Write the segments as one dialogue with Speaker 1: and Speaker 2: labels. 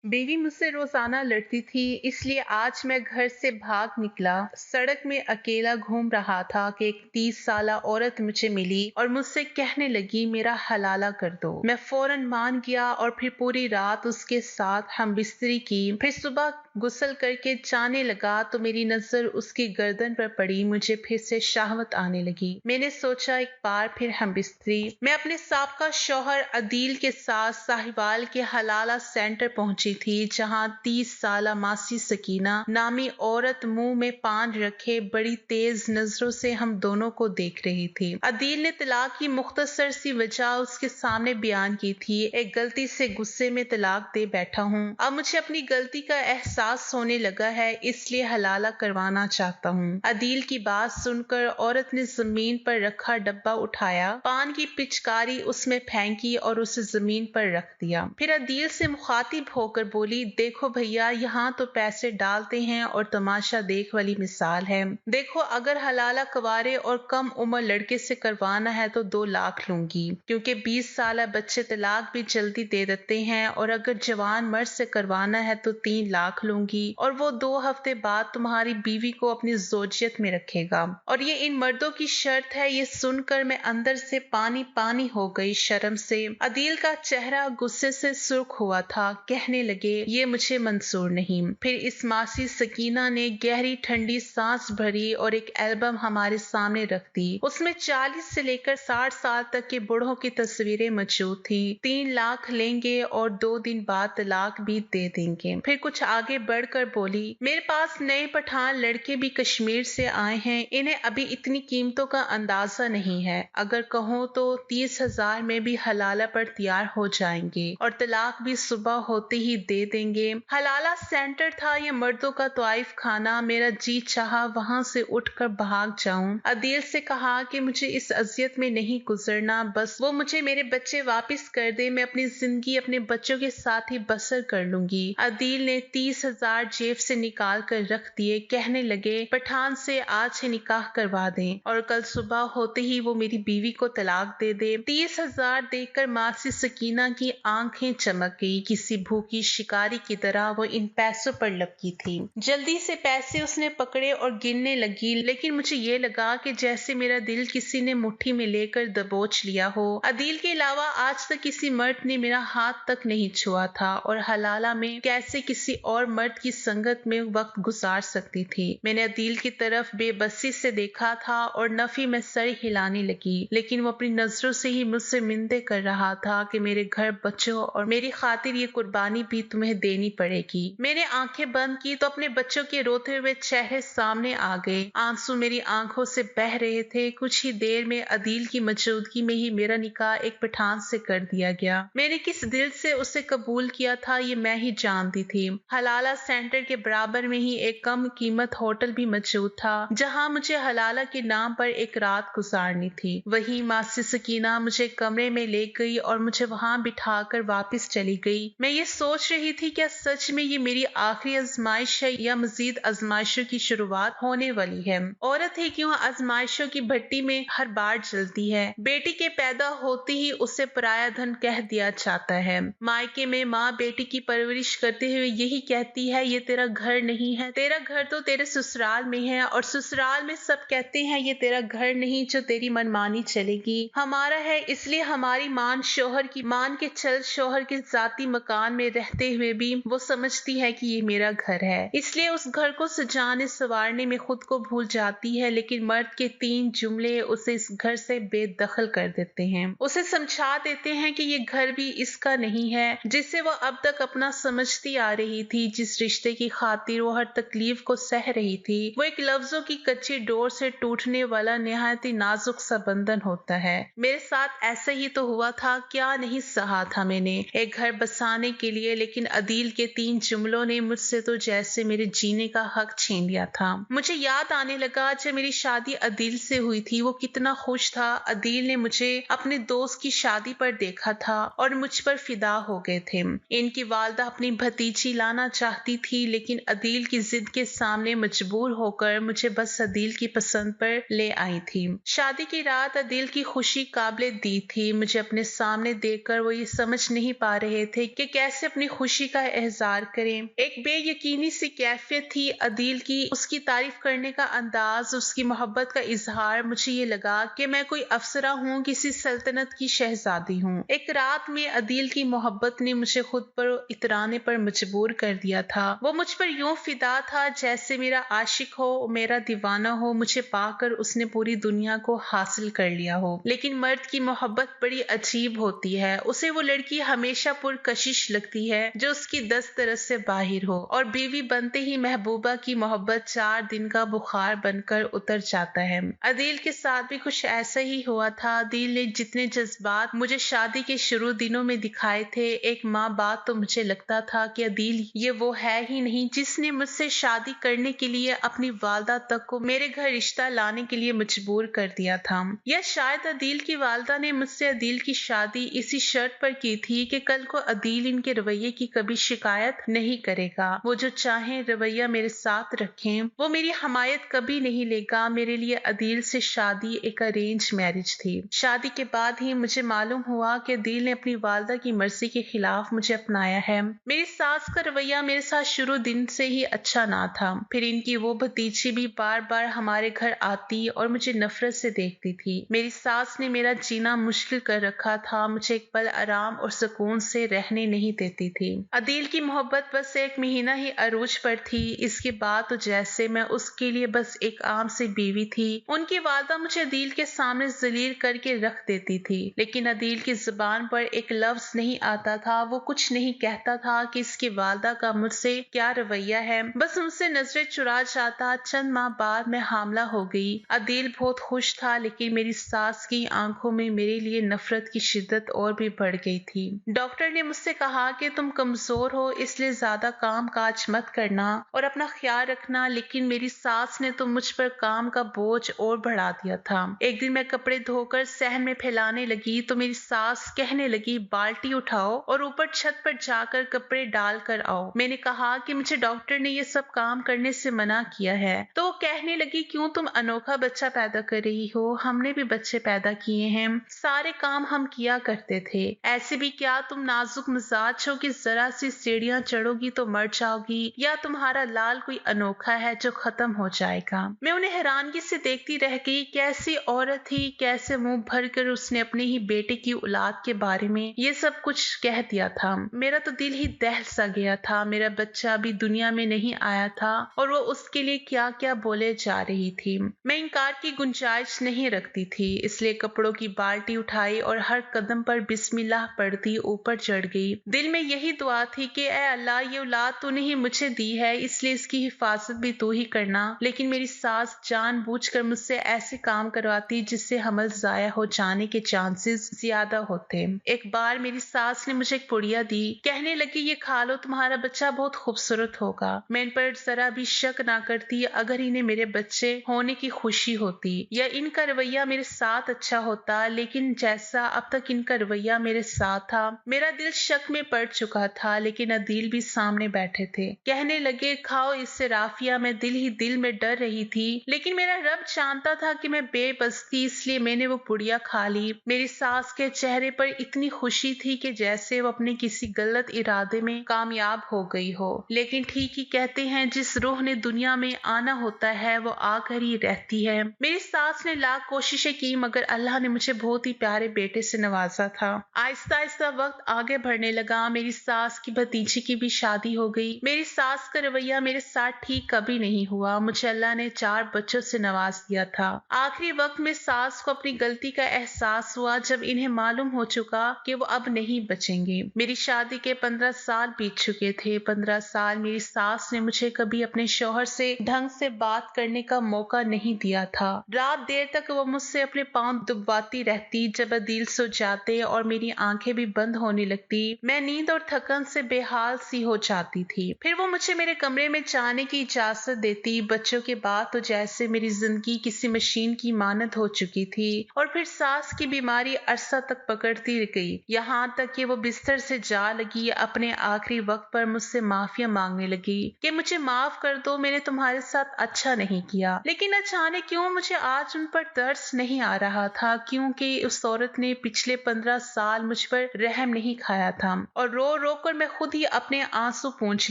Speaker 1: बीवी मुझसे रोजाना लड़ती थी, इसलिए आज मैं घर से भाग निकला। सड़क में अकेला घूम रहा था कि एक 30 साल औरत मुझे मिली और मुझसे कहने लगी, मेरा हलाला कर दो। मैं फौरन मान गया और फिर पूरी रात उसके साथ हम बिस्तरी की। फिर सुबह गुस्ल करके जाने लगा तो मेरी नजर उसकी गर्दन पर पड़ी। मुझे फिर से शहवत आने लगी। मैंने सोचा एक बार फिर हम बिस्तरी। मैं अपने साबका शौहर अदील के साथ साहिवाल के हलाला सेंटर पहुंची थी, जहां 30 साल मासी सकीना नामी औरत मुंह में पान रखे बड़ी तेज नजरों से हम दोनों को देख रही थी। अदील ने तलाक की मुख्तसर सी वजह उसके सामने बयान की थी। एक गलती से गुस्से में तलाक दे बैठा हूँ। अब मुझे अपनी गलती का एहसास होने लगा है, इसलिए हलाला करवाना चाहता हूँ। अदील की बात सुनकर औरत ने जमीन पर रखा डब्बा उठाया, पान की पिचकारी उसमें फेंकी और उसे जमीन पर रख दिया। फिर अदील से मुखातिब होकर बोली, देखो भैया, यहाँ तो पैसे डालते हैं और तमाशा देख वाली मिसाल है। देखो, अगर हलाला कवारे और कम उम्र लड़के से करवाना है तो 2 लाख लूंगी, क्योंकि 20 साल बच्चे तलाक भी जल्दी दे देते हैं। और अगर जवान मर्द से करवाना है तो 3 लाख लूंगी, और वो 2 हफ्ते बाद तुम्हारी बीवी को अपनी जोजियत में रखेगा। और ये इन मर्दों की शर्त है। ये सुनकर मैं अंदर से पानी पानी हो गई शर्म से। अदील का चेहरा गुस्से से सुर्ख हुआ था। कहने लगे, ये मुझे मंजूर नहीं। फिर इस मासी सकीना ने गहरी ठंडी सांस भरी और एक एल्बम हमारे सामने रख दी। उसमें 40 से लेकर 60 साल तक के बूढ़ों की तस्वीरें मौजूद थी। 3 लाख लेंगे और 2 दिन बाद तलाक भी दे देंगे। फिर कुछ आगे बढ़कर बोली, मेरे पास नए पठान लड़के भी कश्मीर से आए हैं। इन्हें अभी इतनी कीमतों का अंदाजा नहीं है। अगर कहो तो 30,000 में भी हलाला पर तैयार हो जाएंगे और तलाक भी सुबह होते ही दे देंगे। हलाला सेंटर था ये मर्दों का तवाइफ खाना। मेरा जी चाहा वहां से उठकर भाग जाऊं। अदील से कहा कि मुझे इस अजियत में नहीं गुजरना, बस वो मुझे मेरे बच्चे वापस कर दे। मैं अपनी जिंदगी अपने बच्चों के साथ ही बसर कर लूंगी। अदील ने 30,000 जेब से निकाल कर रख दिए। कहने लगे, पठान से आज ही निकाह करवा दें और कल सुबह होते ही वो मेरी बीवी को तलाक दे दे। 30,000 देकर मासी सकीना की आंखें चमक गई। किसी भूखी शिकारी की तरह वो इन पैसों पर लपकी थी। जल्दी से पैसे उसने पकड़े और गिनने लगी, लेकिन मुझे ये लगा कि जैसे मेरा दिल किसी ने मुट्ठी में लेकर दबोच लिया हो। अदील के अलावा आज तक किसी मर्द ने मेरा हाथ तक नहीं छुआ था और हलाला में कैसे किसी और मर्द की संगत में वक्त गुजार सकती थी। मैंने अदील की तरफ बेबसी से देखा था और नफी में सर हिलाने लगी, लेकिन वो अपनी नजरों से ही मुझसे मिन्नतें कर रहा था कि मेरे घर, बच्चों और मेरी खातिर ये कुर्बानी भी तुम्हें देनी पड़ेगी। मैंने आंखें बंद की तो अपने बच्चों के रोते हुए चेहरे सामने आ गए। आंसू मेरी आंखों से बह रहे थे। कुछ ही देर में अदील की मौजूदगी में ही मेरा निकाह एक पठान से कर दिया गया। मैंने किस दिल से उसे कबूल किया था ये मैं ही जानती थी। हलाला सेंटर के बराबर में ही एक कम कीमत होटल भी मौजूद था, जहां मुझे हलाला के नाम पर एक रात गुजारनी थी। वहीं मासी सकीना मुझे कमरे में ले गई और मुझे वहां बिठाकर वापस चली गई। मैं ये सोच रही थी, क्या सच में ये मेरी आखिरी आजमाइश है या मजीद आजमाइशों की शुरुआत होने वाली है। औरत है क्यों आजमाइशों की भट्टी में हर बार जलती है। बेटी के पैदा होते ही उसे पराया धन कह दिया जाता है। मायके में माँ बेटी की परवरिश करते हुए यही कहती है, ये तेरा घर नहीं है, तेरा घर तो तेरे ससुराल में है। और ससुराल में सब कहते हैं, ये तेरा घर नहीं जो तेरी मनमानी चलेगी। हमारा है, इसलिए हमारी मान शोहर की मान के चल शोहर के जाती मकान में रहते हुए भी वो समझती है कि ये मेरा घर है। इसलिए उस घर को सजाने संवारने में खुद को भूल जाती है। लेकिन मर्द के 3 जुमले उसे इस घर से बेदखल कर देते हैं। उसे समझा देते हैं कि ये घर भी इसका नहीं है, जिसे वो अब तक अपना समझती आ रही थी। जिस रिश्ते की खातिर वो हर तकलीफ को सह रही थी, वो एक लफ्जों की कच्ची डोर से टूटने वाला निहायत ही नाजुक सा बंधन होता है। मेरे साथ ऐसा ही तो हुआ था। क्या नहीं सहा था मैंने एक घर बसाने के लिए, लेकिन अदील के 3 जुमलों ने मुझसे तो जैसे मेरे जीने का हक छीन लिया था। मुझे याद आने लगा जब मेरी शादी अदील से हुई थी, वो कितना खुश था। अदील ने मुझे अपने दोस्त की शादी पर देखा था और मुझ पर फिदा हो गए थे। इनकी वालदा अपनी भतीजी लाना चाहती चाहती थी, लेकिन अदील की जिद के सामने मजबूर होकर मुझे बस अदील की पसंद पर ले आई थी। शादी की रात अदील की खुशी काबिले दी थी। मुझे अपने सामने देखकर वो ये समझ नहीं पा रहे थे कि कैसे अपनी खुशी का इजहार करें। एक बेयकीनी सी कैफियत थी अदील की, उसकी तारीफ करने का अंदाज, उसकी मोहब्बत का इजहार। मुझे ये लगा कि मैं कोई अफसरा हूँ, किसी सल्तनत की शहजादी हूँ। एक रात में अदील की मोहब्बत ने मुझे खुद पर इतराने पर मजबूर कर दिया था। वो मुझ पर यूं फिदा था जैसे मेरा आशिक हो, मेरा दीवाना हो। मुझे पाकर उसने पूरी दुनिया को हासिल कर लिया हो। लेकिन मर्द की मोहब्बत बड़ी अजीब होती है। उसे वो लड़की हमेशा पुरकशिश लगती है जो उसकी दस्तरस से बाहिर हो, और बीवी बनते ही महबूबा की मोहब्बत 4 दिन का बुखार बनकर उतर जाता है। अदील के साथ भी कुछ ऐसा ही हुआ था। अदील ने जितने जज्बात मुझे शादी के शुरू दिनों में दिखाए थे, एक माँ बात तो मुझे लगता था कि अदील ये वो है ही नहीं जिसने मुझसे शादी करने के लिए अपनी वालदा तक को मेरे घर रिश्ता लाने के लिए मजबूर कर दिया था। या शायद अदील की वालदा ने मुझसे अदील की शादी इसी शर्त पर की थी कि कल को अदील इनके रवैये की कभी शिकायत नहीं करेगा। वो जो चाहे रवैया मेरे साथ रखें, वो मेरी हमायत कभी नहीं लेगा। मेरे लिए अदील से शादी एक अरेंज मैरिज थी। शादी के बाद ही मुझे मालूम हुआ कि अदील ने अपनी वालदा की मर्जी के खिलाफ मुझे अपनाया है। मेरी सास का रवैया मेरे साथ शुरू दिन से ही अच्छा ना था। फिर इनकी वो भतीजी भी बार बार हमारे घर आती और मुझे नफरत से देखती थी। मेरी सास ने मेरा जीना मुश्किल कर रखा था, मुझे एक पल आराम और सुकून से रहने नहीं देती थी। अदील की मोहब्बत बस 1 महीना ही अरूज पर थी। इसके बाद तो जैसे मैं उसके लिए बस एक आम सी बीवी थी। उनकी वालदा मुझे अदील के सामने जलील करके रख देती थी, लेकिन अदील की जुबान पर एक लफ्ज नहीं आता था। वो कुछ नहीं कहता था कि इसकी वालदा का मुझसे क्या रवैया है, बस उनसे नजरें चुरा जाता। चंद माह बाद मैं हामला हो गई। अदील बहुत खुश था, लेकिन मेरी सास की आंखों में मेरे लिए नफरत की शिद्दत और भी बढ़ गई थी। डॉक्टर ने मुझसे कहा कि तुम कमजोर हो, इसलिए ज्यादा काम काज मत करना और अपना ख्याल रखना, लेकिन मेरी सास ने तो मुझ पर काम का बोझ और बढ़ा दिया था। एक दिन मैं कपड़े धोकर सहन में फैलाने लगी तो मेरी सास कहने लगी, बाल्टी उठाओ और ऊपर छत पर जाकर कपड़े डाल कर आओ। मैंने कहा कि मुझे डॉक्टर ने ये सब काम करने से मना किया है। तो वो कहने लगी, क्यों, तुम अनोखा बच्चा पैदा कर रही हो, हमने भी बच्चे पैदा किए हैं, सारे काम हम किया करते थे। ऐसे भी क्या तुम नाजुक मिजाज हो कि जरा सी सीढ़ियां चढ़ोगी तो मर जाओगी, या तुम्हारा लाल कोई अनोखा है जो खत्म हो जाएगा। मैं उन्हें हैरानगी से देखती रह गई। कैसी औरत थी, कैसे मुंह भर कर उसने अपने ही बेटे की औलाद के बारे में ये सब कुछ कह दिया था। मेरा तो दिल ही दहल सा गया था। मेरा बच्चा अभी दुनिया में नहीं आया था और वो उसके लिए क्या क्या बोले जा रही थी। मैं इनकार की गुंजाइश नहीं रखती थी, इसलिए कपड़ों की बाल्टी उठाई और हर कदम पर बिस्मिल्लाह पढ़ती ऊपर चढ़ गई। दिल में यही दुआ थी कि ऐ अल्लाह, ये औलाद तूने ही मुझे दी है, इसलिए इसकी हिफाजत भी तू ही करना। लेकिन मेरी सास जानबूझकर मुझसे ऐसे काम करवाती जिससे हमल जाया हो जाने के चांसेस ज्यादा होते। एक बार मेरी सास ने मुझे एक पुड़िया दी, कहने लगी, ये खा लो, तुम्हारा बच्चा बहुत खूबसूरत होगा। मैं इन पर जरा भी शक ना करती। अगर इन्हें मेरे बच्चे होने की खुशी होती या इनका रवैया मेरे साथ अच्छा होता, लेकिन जैसा अब तक इनका रवैया मेरे साथ था, मेरा दिल शक में पड़ चुका था। लेकिन अदील भी सामने बैठे थे, कहने लगे, खाओ इससे राफिया। मैं दिल ही दिल में डर रही थी, लेकिन मेरा रब जानता था कि मैं बेबस थी, इसलिए मैंने वो पुड़िया खा ली। मेरी सास के चेहरे पर इतनी खुशी थी कि जैसे वो अपने किसी गलत इरादे में कामयाब हो गई हो। लेकिन ठीक ही कहते हैं, जिस रूह ने दुनिया में आना होता है वो आकर ही रहती है। मेरी सास ने लाख कोशिशें की, मगर अल्लाह ने मुझे बहुत ही प्यारे बेटे से नवाजा था। आहिस्ता आहिस्ता वक्त आगे बढ़ने लगा। मेरी सास की भतीजी की भी शादी हो गई। मेरी सास का रवैया मेरे साथ ठीक कभी नहीं हुआ। मुझे अल्लाह ने 4 बच्चों से नवाज दिया था। आखिरी वक्त में सास को अपनी गलती का एहसास हुआ जब इन्हें मालूम हो चुका कि वो अब नहीं बचेंगे। मेरी शादी के 15 साल बीत चुके थे। 15 साल मेरी सास ने मुझे कभी अपने शौहर से ढंग से बात करने का मौका नहीं दिया था। रात देर तक वो मुझसे अपने पांव दुबवाती रहती। जब अदील सो जाते और मेरी आंखें भी बंद होने लगती, मैं नींद और थकन से बेहाल सी हो जाती थी। फिर वो मुझे मेरे कमरे में जाने की इजाजत देती। बच्चों के बाद तो जैसे मेरी जिंदगी किसी मशीन की मानद हो चुकी थी। और फिर सास की बीमारी अरसा तक पकड़ती गई, यहाँ तक कि वो बिस्तर से जा लगी। अपने आखिरी वक्त पर मुझसे माफिया मांगने लगी कि मुझे माफ कर दो, मैंने तुम्हारे साथ अच्छा नहीं किया। लेकिन न जाने क्यों मुझे आज उन पर तरस नहीं आ रहा था, क्योंकि उस औरत ने पिछले 15 साल मुझ पर रहम नहीं खाया था और रो रो कर मैं खुद ही अपने आंसू पोंछ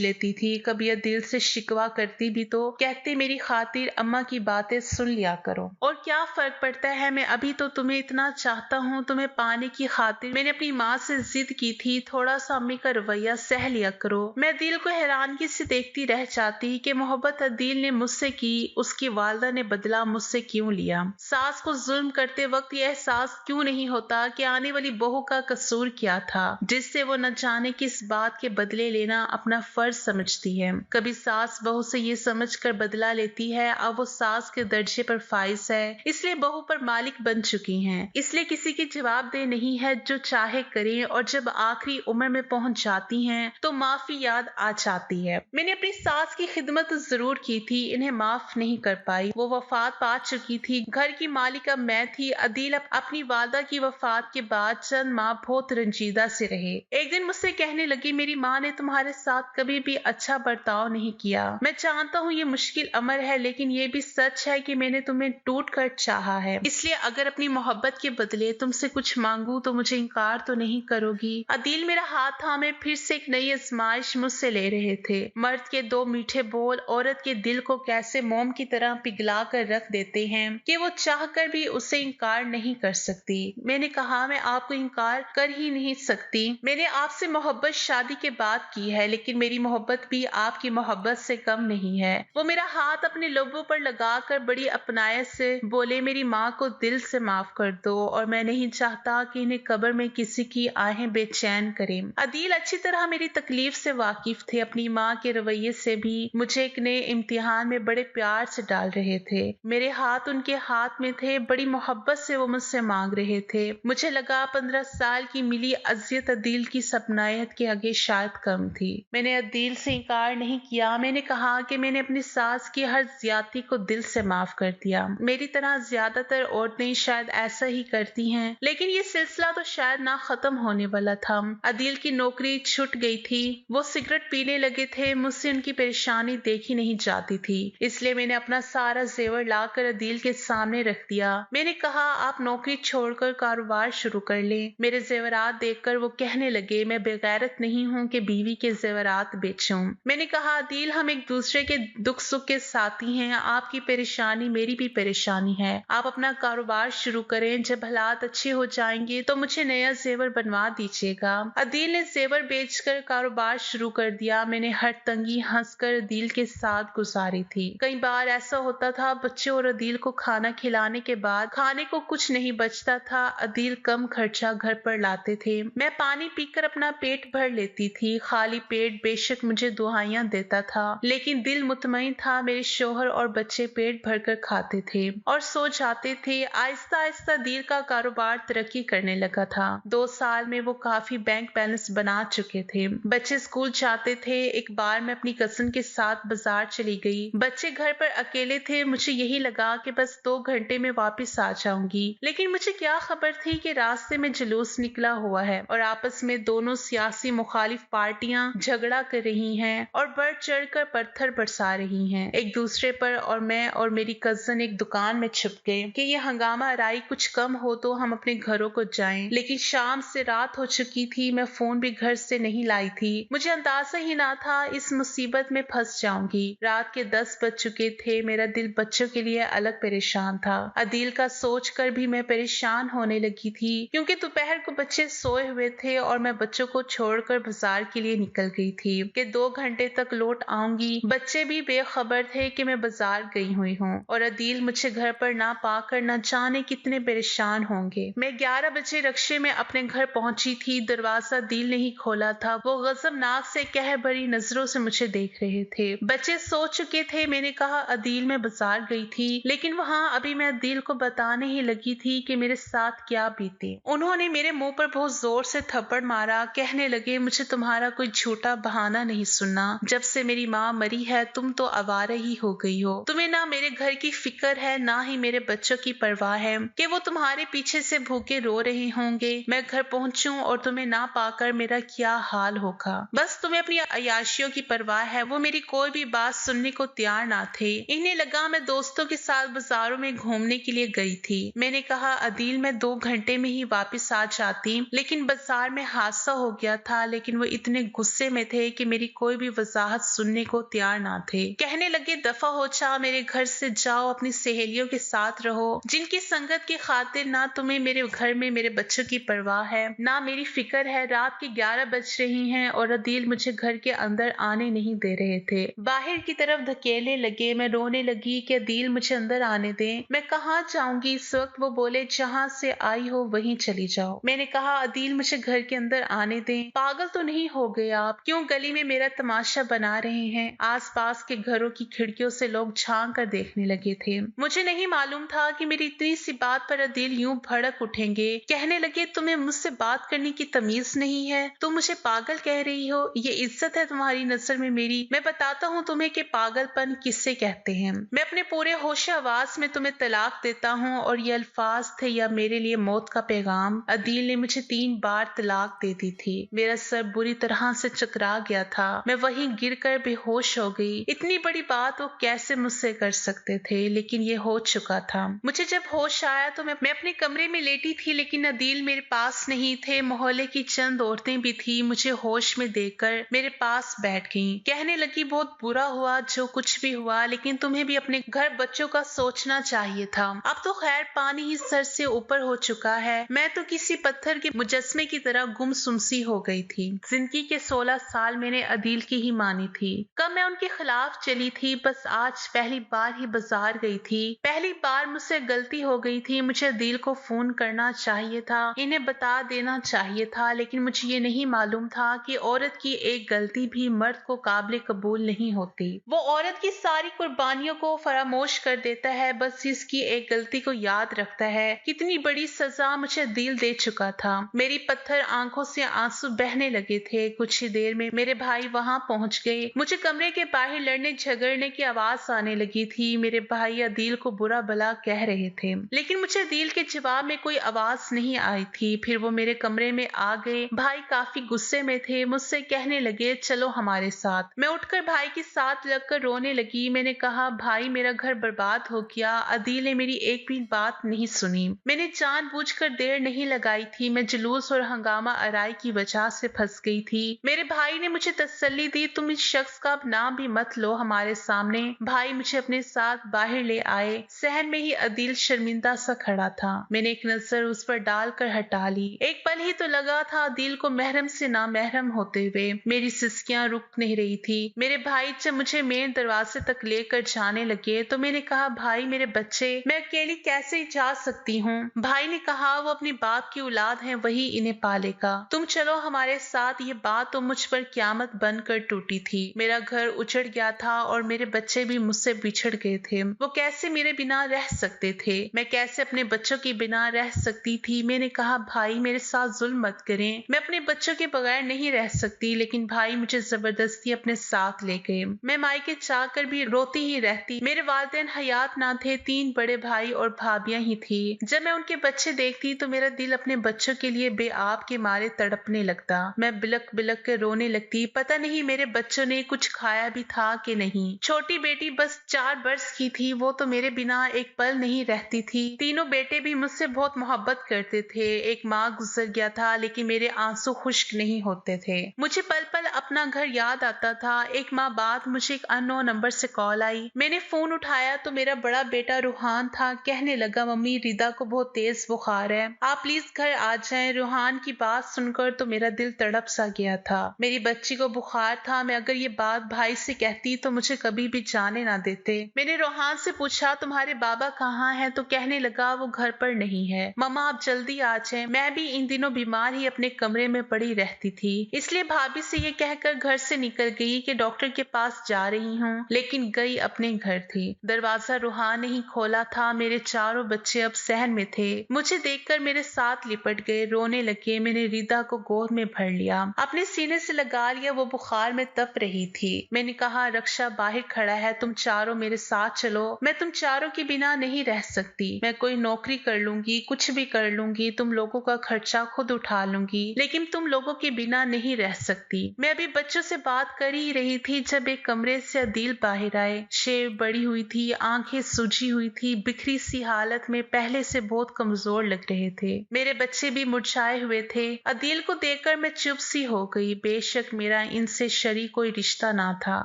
Speaker 1: लेती थी। कभी दिल से शिकवा करती भी तो कहते मेरी खातिर अम्मा की बातें सुन लिया करो, और क्या फर्क पड़ता है, मैं अभी तो तुम्हें इतना चाहता हूँ, तुम्हें पाने की खातिर मैंने अपनी माँ से जिद की थी, थोड़ा सा अम्मी का रवैया सह लिया करो। मैं दिल को हैरानगी से देखती रह जाती कि मोहब्बत अदील ने मुझसे की, उसकी वालदा ने बदला मुझसे क्यों लिया। सास को जुल्म करते वक्त यह एहसास क्यों नहीं होता कि आने वाली बहू का कसूर क्या था, जिससे वो न जाने किस बात के बदले लेना अपना फर्ज समझती है। कभी सास बहू से ये समझ कर बदला लेती है अब वो सास के दर्जे पर फाइज है, इसलिए बहू पर मालिक बन चुकी हैं, इसलिए किसी की जवाबदेह नहीं है, जो चाहे करें। और जब आखिरी उम्र में पहुंच जाती हैं तो माफी याद आ जाती है। मैंने अपनी सास की खिदमत जरूर की थी, इन्हें माफ नहीं कर पाई। वो वफात पा चुकी थी, घर की मालिक अब मैं थी। अदील अपनी वादा की वफात के बाद चंद माह बहुत रंजीदा से रहे। एक दिन मुझसे कहने लगी, मेरी माँ ने तुम्हारे साथ कभी भी अच्छा बर्ताव नहीं किया। मैं जानता हूँ ये मुश्किल अमर है, लेकिन ये भी सच है कि मैंने तुम्हें टूट कर चाहा है, इसलिए अगर अपनी मोहब्बत के बदले तुमसे कुछ मांगू तो मुझे इनकार तो नहीं करोगी। अदील मेरा हाथ थामे फिर से एक नई आजमाइश मुझसे ले रहे थे। मर्द के दो मीठे बोल औरत के दिल को कैसे मोम की तरह पिघला कर रख देते हैं कि वो चाह कर भी उसे इनकार नहीं कर सकती। मैंने कहा, मैं आपको इनकार कर ही नहीं सकती। मैंने आपसे मोहब्बत शादी के बाद की है, लेकिन मेरी मोहब्बत भी आपकी मोहब्बत से कम नहीं है। वो मेरा हाथ अपने लबों पर लगाकर बड़ी अपनायत से बोले, मेरी माँ को दिल से माफ कर दो और मैं नहीं चाहता कि इन्हें कब्र में किसी की आहें बेचैन करें। अदील अच्छी तरह मेरी तकलीफ से वाकिफ थे, अपनी माँ के रवैये से भी मुझे एक नए इम्तिहान में बड़े प्यार से डाल रहे थे। मेरे हाथ उनके हाथ में थे, बड़ी मोहब्बत से वो मुझसे मांग रहे थे। मुझे लगा 15 साल की मिली अजियत अदील की सपनायत के आगे शायद कम थी। मैंने अदील से इनकार नहीं किया। मैंने कहा कि मैंने अपनी सास की हर ज्यादती को दिल से माफ कर दिया। मेरी तरह ज्यादातर औरतें शायद ऐसा ही करती हैं, लेकिन ये सिलसिला तो शायद ना खत्म होने वाला था। अदील की नौकरी छूट गई थी, वो सिगरेट पीने लगे थे, मुझसे उनकी परेशानी देखी नहीं जाती थी, इसलिए मैंने अपना सारा जेवर लाकर अदील के सामने रख दिया। मैंने कहा, आप नौकरी छोड़कर कारोबार शुरू कर लें। मेरे जेवरात देखकर वो कहने लगे, मैं बेगैरत नहीं हूँ कि बीवी के जेवरात बेचूं। मैंने कहा, अदील हम एक दूसरे के दुख सुख के साथी हैं, आपकी परेशानी मेरी भी परेशानी है। आप अपना कारोबार शुरू करें, जब हालात अच्छे हो जाएंगे तो मुझे नया जेवर बनवा दीजिएगा। अदील ने जेवर बेचकर कारोबार शुरू कर दिया। मैंने हर तंगी हंसकर अदील के साथ गुजारी थी। कई बार ऐसा होता था, बच्चों और अदील को खाना खिलाने के बाद खाने को कुछ नहीं बचता था। अदील कम खर्चा घर पर लाते थे, मैं पानी पीकर अपना पेट भर लेती थी। खाली पेट बेशक मुझे दुआइयां देता था, लेकिन दिल मुतमईन था। मेरे शोहर और बच्चे पेट भरकर खाते थे और सो जाते थे। आहिस्ता आहिस्ता अदील का कारोबार तरक्की करने लगा था। 2 साल में वो काफी बैंक बैलेंस बना चुके थे। बच्चे स्कूल जाते थे। एक बार मैं अपनी कजिन के साथ बाजार चली गई। बच्चे घर पर अकेले थे। मुझे यही लगा कि बस 2 घंटे में वापस आ जाऊंगी, लेकिन मुझे क्या खबर थी कि रास्ते में जुलूस निकला हुआ है और आपस में दोनों सियासी मुखालिफ पार्टियां झगड़ा कर रही हैं और बढ़ चढ़ कर पत्थर बरसा रही हैं एक दूसरे पर। और मैं और मेरी कजिन एक दुकान में छुप गए कि ये हंगामा आराई कुछ कम हो तो हम अपने घरों को जाएं। लेकिन शाम से रात हो चुकी थी, मैं फोन भी घर से नहीं लाई थी। मुझे अंदाजा ही ना था इस मुसीबत में फंस जाऊंगी। रात के 10 बज चुके थे। मेरा दिल बच्चों के लिए अलग परेशान था। अदील का सोच कर भी मैं परेशान होने लगी थी, क्योंकि दोपहर को बच्चे सोए हुए थे और मैं बच्चों को छोड़कर बाजार के लिए निकल गई थी कि 2 घंटे तक लौट आऊंगी। बच्चे भी बेखबर थे कि मैं बाजार गई हुई हूँ और अदील मुझे घर पर ना पाकर न जाने कितने परेशान होंगे। मैं 11 बजे रक्शे में अपने घर पहुंची थी। दरवाजा अदील ने ही खोला था। वो गजबनाक से कह भरी नजरों से मुझे देख रहे थे। बच्चे सो चुके थे। मैंने कहा, अदील मैं बाजार गई थी, लेकिन वहाँ अभी मैं अदील को बताने ही लगी थी कि मेरे साथ क्या बीते। उन्होंने मेरे मुंह पर बहुत जोर से थप्पड़ मारा। कहने लगे, मुझे तुम्हारा कोई झूठा बहाना नहीं सुनना। जब से मेरी माँ मरी है तुम तो आवारा ही हो गई हो। तुम्हें ना मेरे घर की फिक्र है, ना ही मेरे बच्चों की परवाह है कि वो तुम्हारे पीछे से भूखे रो रहे होंगे। मैं घर पहुंचूं और तुम्हें ना पाकर मेरा क्या हाल होगा। बस तुम्हें तुम्हें अपनी अय्याशियों की परवाह है। वो मेरी कोई भी बात सुनने को तैयार ना थे। इन्हें लगा मैं दोस्तों के साथ बाजारों में घूमने के लिए गई थी। मैंने कहा, अदील मैं 2 घंटे में ही वापस आ जाती, लेकिन बाजार में हादसा हो गया था। लेकिन वो इतने गुस्से में थे कि मेरी कोई भी वजाहत सुनने को तैयार ना थे। कहने लगे, दफा हो जा, मेरे घर से जाओ, अपनी सहेलियों के साथ रहो, जिनकी संगत की खातिर ना तुम्हें मेरे घर में मेरे बच्चों की परवाह है, ना मेरी फिक्र है। रात के 11 बज रही हैं और अदील मुझे घर के अंदर आने नहीं दे रहे थे। बाहर की तरफ धकेलने लगे। मैं रोने लगी कि अदील मुझे अंदर आने दें, मैं कहाँ जाऊंगी इस वक्त। वो बोले, जहाँ से आई हो वहीं चली जाओ। मैंने कहा, अदील मुझे घर के अंदर आने दें। पागल तो नहीं हो गए आप? क्यों गली में मेरा तमाशा बना रहे हैं? आसपास के घरों की खिड़कियों से लोग झांक कर देखने लगे थे। मुझे नहीं मालूम था कि मेरी इतनी सी बात पर अदील यूं भड़क उठेंगे। कहने लगे, तुम्हें मुझसे बात करने की तमीज नहीं है? तुम मुझे पागल कह रही हो? ये इज्जत है तुम्हारी नजर में मेरी? मैं बताता हूँ तुम्हें कि पागलपन किससे कहते हैं। मैं अपने पूरे होश आवाज में तुम्हें तलाक देता हूँ, और ये अल्फाज थे या मेरे लिए मौत का पैगाम। अदील ने मुझे 3 बार तलाक दे दी थी। मेरा सर बुरी तरह से चकरा गया था। मैं वहीं गिरकर बेहोश हो गई। इतनी बड़ी बात वो कैसे मुझसे कर सकते थे, लेकिन ये हो चुका था। मुझे जब होश आया तो मैं अपने कमरे में लेटी थी, लेकिन अदील मेरे पास नहीं थे। मोहल्ले की चंद औरतें भी थी, मुझे होश में देखकर मेरे पास बैठ गईं। कहने लगी, बहुत बुरा हुआ जो कुछ भी हुआ, लेकिन तुम्हें भी अपने घर बच्चों का सोचना चाहिए था। अब तो खैर पानी ही सर से ऊपर हो चुका है। मैं तो किसी पत्थर के मुजस्मे की तरह गुमसुम-सी हो गई थी। जिंदगी के 16 साल मैंने अदील की ही मानी थी। कब मैं उनके खिलाफ चली थी? बस आज पहली बार ही बाजार गई थी। पहली बार मुझसे गलती हो गई थी। मुझे अदील को फोन करना चाहिए था, इन्हें बता देना चाहिए था, लेकिन मुझे ये नहीं मालूम था कि औरत की एक गलती भी मर्द को काबिल कबूल नहीं होती। वो औरत की सारी कुर्बानियों को फरामोश कर देता है, बस इसकी एक गलती को याद रखता है। कितनी बड़ी सजा मुझे अदील दे चुका था। मेरी पत्थर आंखों से आंसू बहने लगे थे। कुछ ही देर में मेरे भाई वहां पहुंच गए। मुझे कमरे के बाहर लड़ने झगड़ने की आवाज आने लगी थी। मेरे भाई अदील को बुरा भला कह रहे थे, लेकिन मुझे अदील के जवाब में कोई आवाज नहीं आई थी। फिर वो मेरे कमरे में आ गए। भाई काफी गुस्से में थे। मुझसे कहने लगे, चलो हमारे साथ। मैं उठकर भाई के साथ लगकर रोने लगी। मैंने कहा, भाई मेरा घर बर्बाद हो गया। अदील ने मेरी एक भी बात नहीं सुनी। मैंने जानबूझकर देर नहीं लगाई थी। मैं जुलूस और हंगामा आराई की वजह से फंस गई थी। मेरे भाई ने मुझे तसल्ली दी, तुम इस शख्स का अब नाम भी मत लो हमारे सामने। भाई मुझे अपने साथ बाहर ले आए। सहन में ही अदील शर्मिंदा सा खड़ा था। मैंने एक नजर उस पर डालकर हटा ली। एक पल ही तो लगा था अदील को महरम से नामहरम होते हुए। मेरी सिसकियां रुक नहीं रही थी। मेरे भाई जब मुझे मेन दरवाजे तक लेकर जाने लगे तो मैंने कहा, भाई मेरे बच्चे, मैं अकेली कैसे जा सकती हूँ? भाई ने कहा, वो अपनी बाप की औलाद है, वही इन्हें पालेगा। तुम चलो हमारे साथ। ये बात तो मुझ पर क्यामत बनकर टूटी थी। मेरा घर उजड़ गया था और मेरे बच्चे भी मुझसे बिछड़ गए थे। वो कैसे मेरे बिना रह सकते थे? मैं कैसे अपने बच्चों के बिना रह सकती थी? मैंने कहा, भाई मेरे साथ जुल्म मत करें, मैं अपने बच्चों के बगैर नहीं रह सकती। लेकिन भाई मुझे जबरदस्ती अपने साथ ले गए। मैं मायके जाकर भी रोती ही रहती। मेरे वालिदैन हयात ना थे। 3 बड़े भाई और भाभियां ही थी। जब मैं उनके बच्चे देखती तो मेरा दिल अपने बच्चों के लिए बेआब के मारे तड़पने लगता। मैं बिलक बिलक कर रोने लगती। पता नहीं मेरे बच्चों ने कुछ खाया भी था कि नहीं। छोटी बेटी बस 4 बरस की थी। वो तो मेरे बिना एक पल नहीं रहती थी। तीनों बेटे भी मुझसे बहुत मोहब्बत करते थे। एक माँ गुजर गया था, लेकिन मेरे आंसू खुश्क नहीं होते थे। मुझे पल पल अपना घर याद आता था। एक माह बाद मुझे एक अननोन नंबर से कॉल आई। मैंने फोन उठाया तो मेरा बड़ा बेटा रूहान था। कहने लगा, मम्मी रिदा को बहुत तेज बुखार है, आप प्लीज घर आ जाएं। रूहान की बात सुनकर तो मेरा दिल तड़प सा गया था। मेरी बच्ची को बुखार था। मैं अगर ये बात भाई से कहती तो मुझे कभी भी जाने ना देते। मैंने रूहान से पूछा, तुम्हारे बाबा कहाँ हैं? तो कहने लगा, वो घर पर नहीं है। मम्मा आप जल्दी आ जाएं। मैं भी इन दिनों बीमार ही अपने कमरे में पड़ी रहती थी, इसलिए भाभी से ये कहकर घर से निकल गई कि डॉक्टर के पास जा रही हूँ, लेकिन गई अपने घर थी। दरवाजा रूहान ने ही खोला था। मेरे चारों बच्चे अब सहन में थे। मुझे देखकर मेरे साथ लिपट गए, रोने लगे। मैंने रिदा को गोद में भर लिया, अपने सीने से लगा लिया। वो बुखार में तप रही थी। मैंने कहा, रक्षा बाहर खड़ा है, तुम चारों मेरे साथ चलो। मैं तुम चारों के बिना नहीं रह सकती। मैं कोई नौकरी कर लूंगी, कुछ भी कर लूंगी, तुम लोगों का खर्चा खुद उठा लूंगी, लेकिन तुम लोगों के बिना नहीं रह सकती। मैं अभी बच्चों से बात कर ही रही थी जब एक कमरे से अदील बाहर आए। शेव बड़ी हुई थी, आंखें सूजी हुई थी, बिखरी सी हालत में पहले से बहुत कमजोर लग रहे थे। मेरे बच्चे भी मुरझाए हुए थे। अदील को देखकर मैं चुप सी हो गई। बेशक मेरा इनसे शरीक कोई रिश्ता ना था,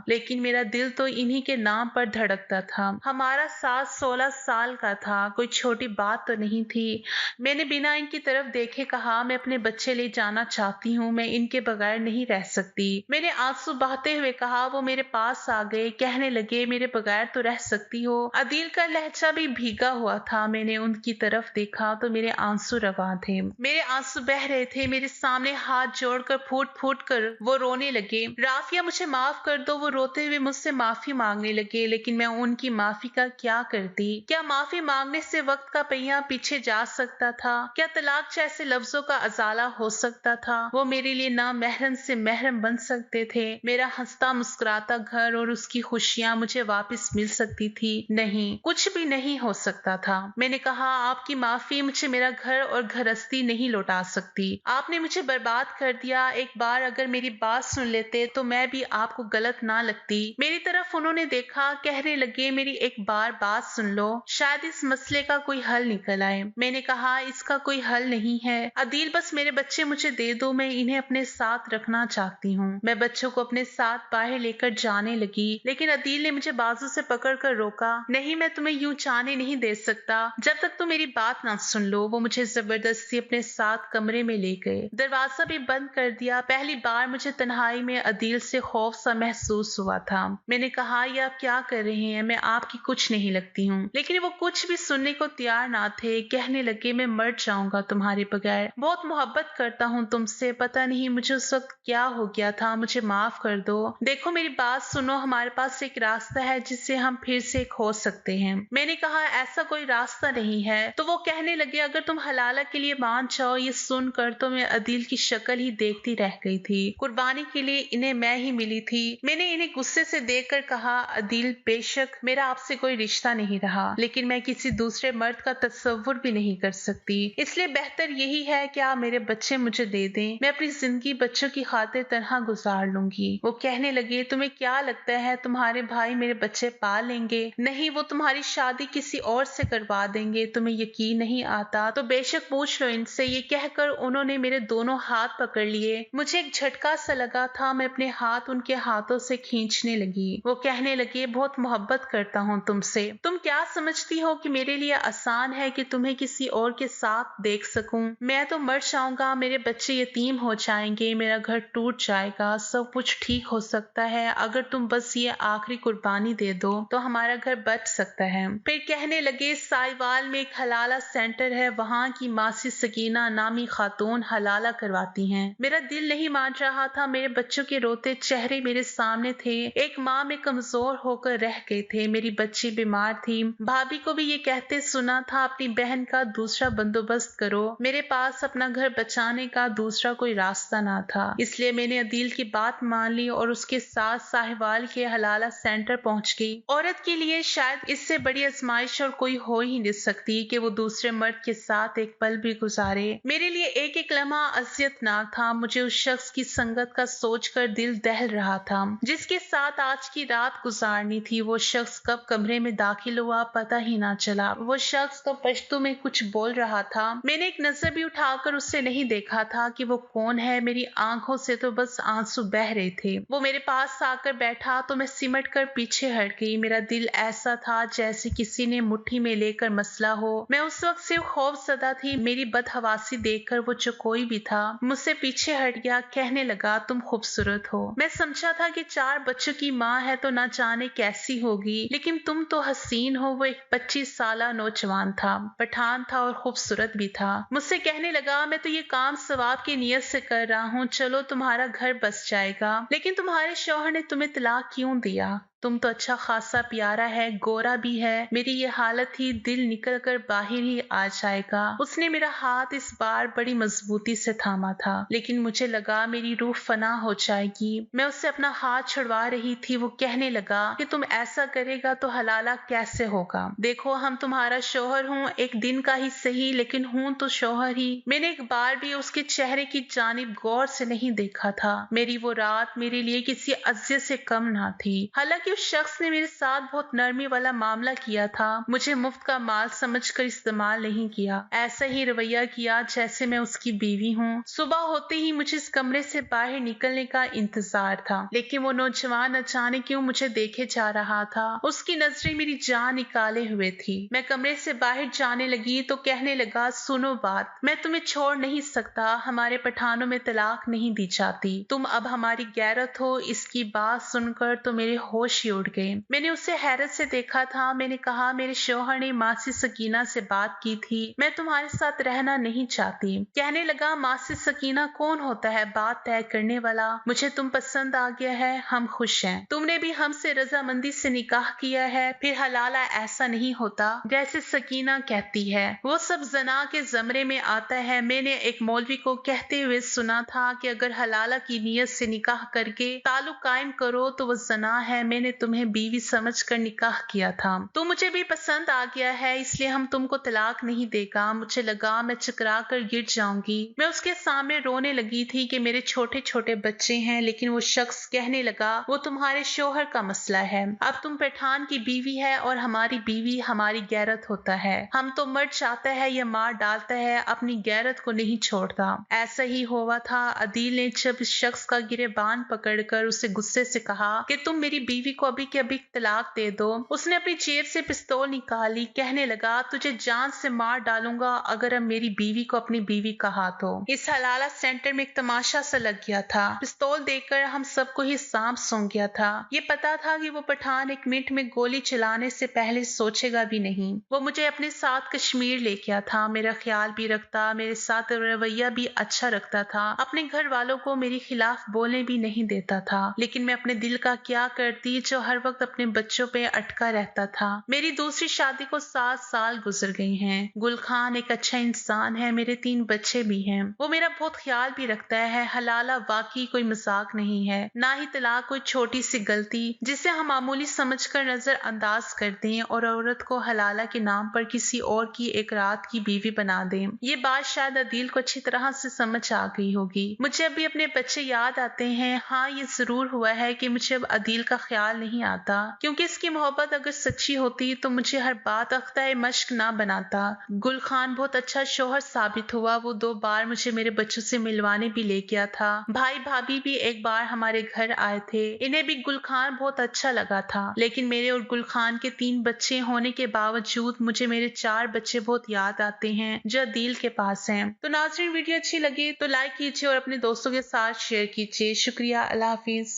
Speaker 1: लेकिन मेरा दिल तो इन्हीं के नाम पर धड़कता था। हमारा साथ 16 साल का था, कोई छोटी बात तो नहीं थी। मैंने बिना इनकी तरफ देखे कहा, मैं अपने बच्चे ले जाना चाहती हूँ, मैं इनके बगैर नहीं रह सकती। मैंने आंसू बहाते हुए कहा। वो मेरे पास आ गए, कहने लगे मेरे बगैर तो रह सकती हो। अदील का लहजा भी भीगा हुआ था। मैंने उनकी तरफ देखा तो मेरे आंसू रवा थे, मेरे आंसू बह रहे थे। मेरे सामने हाथ जोड़कर फूट फूट कर वो रोने लगे। राफिया मुझे माफ कर दो। वो रोते हुए मुझसे माफी मांगने लगे, लेकिन मैं उनकी माफी का क्या करती? क्या माफी मांगने से वक्त का पहिया पीछे जा सकता था? क्या तलाक जैसे लफ्जों का अजाला हो सकता था? वो मेरे लिए ना महरम से महरम बन सकते थे। मेरा हंसता मुस्कुराता घर और उसकी खुशियां मुझे वापस मिल सकती थी? नहीं, कुछ भी नहीं हो सकता था। मैंने कहा, आपकी माफी मुझे मेरा घर और घरस्ती नहीं लौटा सकती। आपने मुझे बर्बाद कर दिया। एक बार अगर मेरी बात सुन लेते तो मैं भी आपको गलत ना लगती। मेरी तरफ उन्होंने देखा, कहने लगे मेरी एक बार बात सुन लो, शायद इस मसले का कोई हल निकल आए। मैंने कहा, इसका कोई हल नहीं है अदील, बस मेरे बच्चे मुझे दे दो, मैं इन्हें अपने साथ रखना चाहती हूँ। मैं बच्चों को अपने साथ बाहर लेकर जाने लगी, लेकिन अदील ने मुझे बाजू से पकड़कर रोका। नहीं, मैं तुम्हें यूं जाने नहीं दे सकता जब तक तुम मेरी बात ना सुन लो। वो मुझे जबरदस्ती अपने साथ कमरे में ले गए, दरवाजा भी बंद कर दिया। पहली बार मुझे तन्हाई में अदील से खौफ सा महसूस हुआ था। मैंने कहा, ये आप क्या कर रहे हैं? मैं आपकी कुछ नहीं लगती हूँ। लेकिन वो कुछ भी सुनने को तैयार ना थे। कहने लगे, मैं मर जाऊंगा तुम्हारे बगैर, बहुत मोहब्बत करता हूँ तुमसे। पता नहीं मुझे उस वक्त क्या हो गया था, मुझे माफ कर दो। देखो मेरी बात सुनो, हमारे पास एक रास्ता है जिससे हम फिर से खो सकते हैं। मैंने कहा, ऐसा कोई रास्ता नहीं है। तो वो कहने लगे, अगर तुम हलाला के लिए मान जाओ। ये सुनकर तो मैं अदील की शक्ल ही देखती रह गई थी। कुर्बानी के लिए इन्हें मैं ही मिली थी। मैंने इन्हें गुस्से से देखकर कहा, अदील, बेशक मेरा आपसे कोई रिश्ता नहीं रहा, लेकिन मैं किसी दूसरे मर्द का तस्वुर भी नहीं कर सकती। इसलिए बेहतर यही है कि आप मेरे बच्चे मुझे दे दें। मैं अपनी जिंदगी बच्चों की खातिर तनहा गुजार लूंगी। वो कहने लगे, तुम्हें क्या लगता है तुम्हारे भाई मेरे बच्चे पाल लेंगे? नहीं, वो तुम्हारी शादी किसी और से करवा देंगे। तुम्हें यकीन नहीं आता तो बेशक पूछ लो इनसे। ये कहकर उन्होंने मेरे दोनों हाथ पकड़ लिए। मुझे एक झटका सा लगा था। मैं अपने हाथ उनके हाथों से खींचने लगी। वो कहने लगे, बहुत मोहब्बत करता हूँ तुमसे। तुम क्या समझती हो कि मेरे लिए आसान है कि तुम्हें किसी और के साथ देख सकूं? मैं तो मर जाऊंगा, मेरे बच्चे यतीम हो जाएंगे, मेरा घर टूट जाएगा, सब कुछ ठीक हो सकता है अगर तुम बस ये आखिरी कुर्बानी दे दो तो हमारा घर बच सकता है। फिर कहने लगे, साहिवाल में एक हलाला सेंटर है, वहाँ की मासी सकीना नामी खातून हलाला करवाती हैं। मेरा दिल नहीं मान रहा था। मेरे बच्चों के रोते चेहरे मेरे सामने थे। एक माँ में कमजोर होकर रह गए थे। मेरी बच्ची बीमार थी। भाभी को भी ये कहते सुना था, अपनी बहन का दूसरा बंदोबस्त करो। मेरे पास अपना घर बचाने का दूसरा कोई रास्ता ना था। इसलिए मैंने अदील की बात मान ली और उसके साथ साहिवाल के हलाला सेंटर पहुंच गई। औरत के लिए शायद इससे बड़ी आजमाइश और कोई हो ही नहीं सकती कि वो दूसरे मर्द के साथ एक पल भी गुजारे। मेरे लिए एक एक लम्हा अज़ियतनाक था। मुझे उस शख्स की संगत का सोचकर दिल दहल रहा था जिसके साथ आज की रात गुजारनी थी। वो शख्स कब कमरे में दाखिल हुआ पता ही ना चला। वो शख्स तो पश्तो में कुछ बोल रहा था। मैंने एक नजर भी उठाकर उससे नहीं देखा था कि वो कौन है। मेरी आंखों से तो बस आंसू बह रहे थे। वो मेरे पास आकर बैठा तो मैं सिमट कर पीछे हट गई। मेरा दिल ऐसा था जैसे किसी ने मुट्ठी में लेकर मसला हो। मैं उस वक्त सिर्फ खौफज़दा थी। मेरी बदहवासी देखकर वो जो कोई भी था मुझसे पीछे हट गया। कहने लगा, तुम खूबसूरत हो। मैं समझा था कि 4 बच्चों की माँ है तो ना जाने कैसी होगी, लेकिन तुम तो हसीन हो। वो एक 25 साला नौजवान था, पठान था और खूबसूरत भी था। मुझसे कहने लगा, मैं तो ये काम सवाब की नियत से कर रहा हूँ, चलो तुम्हारा घर बस जाएगा। लेकिन तुम्हारे शौहर ने तुम्हें तलाक क्यों दिया? तुम तो अच्छा खासा प्यारा है, गोरा भी है, मेरी ये हालत ही दिल निकल कर बाहर ही आ जाएगा। उसने मेरा हाथ इस बार बड़ी मजबूती से थामा था, लेकिन मुझे लगा मेरी रूह फना हो जाएगी। मैं उससे अपना हाथ छुड़वा रही थी, वो कहने लगा कि तुम ऐसा करेगा तो हलाला कैसे होगा। देखो, हम तुम्हारा शौहर हूँ, एक दिन का ही सही, लेकिन हूँ तो शौहर ही। मैंने एक बार भी उसके चेहरे की जानिब गौर से नहीं देखा था। मेरी वो रात मेरे लिए किसी अज़ियत से कम ना थी। हालांकि उस शख्स ने मेरे साथ बहुत नरमी वाला मामला किया था, मुझे मुफ्त का माल समझकर इस्तेमाल नहीं किया। ऐसा ही रवैया किया जैसे मैं उसकी बीवी हूँ। सुबह होते ही मुझे इस कमरे से बाहर निकलने का इंतजार था, लेकिन वो नौजवान अचानक क्यों मुझे देखे जा रहा था। उसकी नजरें मेरी जान निकाले हुए थी। मैं कमरे से बाहर जाने लगी तो कहने लगा, सुनो बात, मैं तुम्हें छोड़ नहीं सकता, हमारे पठानों में तलाक नहीं दी जाती। तुम अब हमारी गैरत हो। इसकी बात सुनकर तो मेरे होश ही उड़ गए। मैंने उसे हैरत से देखा था। मैंने कहा, मेरे शौहर ने मासी सकीना से बात की थी, मैं तुम्हारे साथ रहना नहीं चाहती। कहने लगा, मासी सकीना कौन होता है बात तय करने वाला? मुझे तुम पसंद आ गया है, हम खुश हैं। तुमने भी हमसे रजामंदी से निकाह किया है, फिर हलाला ऐसा नहीं होता जैसे सकीना कहती है। वो सब जना के जमरे में आता है। मैंने एक मौलवी को कहते हुए सुना था कि अगर हलाला की नीयत से निकाह करके ताल्लुक कायम करो तो वो जना है। मैंने तुम्हें बीवी समझकर निकाह किया था, तो मुझे भी पसंद आ गया है, इसलिए हम तुमको तलाक नहीं देगा। मुझे लगा मैं चकरा कर गिर जाऊंगी। मैं उसके सामने रोने लगी थी कि मेरे छोटे छोटे बच्चे हैं, लेकिन वो शख्स कहने लगा, वो तुम्हारे शौहर का मसला है। अब तुम पठान की बीवी है और हमारी बीवी हमारी गैरत होता है। हम तो मर्द चाहता है या मार डालता है, अपनी गैरत को नहीं छोड़ता। ऐसा ही हुआ था। अदील ने जब इस शख्स का गिरेबान पकड़कर उसे गुस्से से कहा कि तुम मेरी बीवी को अभी के अभी तलाक दे दो। उसने अपनी जेब से पिस्तौल निकाली, कहने लगा, तुझे जान से मार डालूंगा अगर अब मेरी बीवी को अपनी बीवी कहा तो। इस हलाला सेंटर में एक तमाशा सा लग गया था। पिस्तौल देकर हम सबको ही सांप सूंघ गया था। ये पता था कि वो पठान एक मिनट में गोली चलाने से पहले सोचेगा भी नहीं। वो मुझे अपने साथ कश्मीर ले गया था, मेरा ख्याल भी रखता, मेरे साथ रवैया भी अच्छा रखता था, अपने घर वालों को मेरे खिलाफ बोलने भी नहीं देता था। लेकिन मैं अपने दिल का क्या करती जो हर वक्त अपने बच्चों पे अटका रहता था। मेरी दूसरी शादी को 7 साल गुजर गई हैं। गुल खान एक अच्छा इंसान है, मेरे 3 बच्चे भी हैं, वो मेरा बहुत ख्याल भी रखता है। हलाला वाकई कोई मजाक नहीं है, ना ही तलाक कोई छोटी सी गलती जिसे हम मामूली समझकर नजरअंदाज कर दें और औरत को हलाला के नाम पर किसी और की एक रात की बीवी बना दें। ये बात शायद अदील को अच्छी तरह से समझ आ गई होगी। मुझे अभी अपने बच्चे याद आते हैं। हाँ, ये जरूर हुआ है कि मुझे अब अदील का ख्याल नहीं आता, क्योंकि इसकी मोहब्बत अगर सच्ची होती तो मुझे हर बात अख्ताए मश्क ना बनाता। गुल खान बहुत अच्छा शौहर साबित हुआ। वो 2 बार मुझे मेरे बच्चों से मिलवाने भी ले गया था। भाई भाभी भी एक बार हमारे घर आए थे, इन्हें भी गुल खान बहुत अच्छा लगा था। लेकिन मेरे और गुल खान के 3 बच्चे होने के बावजूद मुझे मेरे 4 बच्चे बहुत याद आते हैं जो अदील के पास हैं। तो नाज़रीन, वीडियो अच्छी लगी तो लाइक कीजिए और अपने दोस्तों के साथ शेयर कीजिए। शुक्रिया। अल्लाह हाफिज।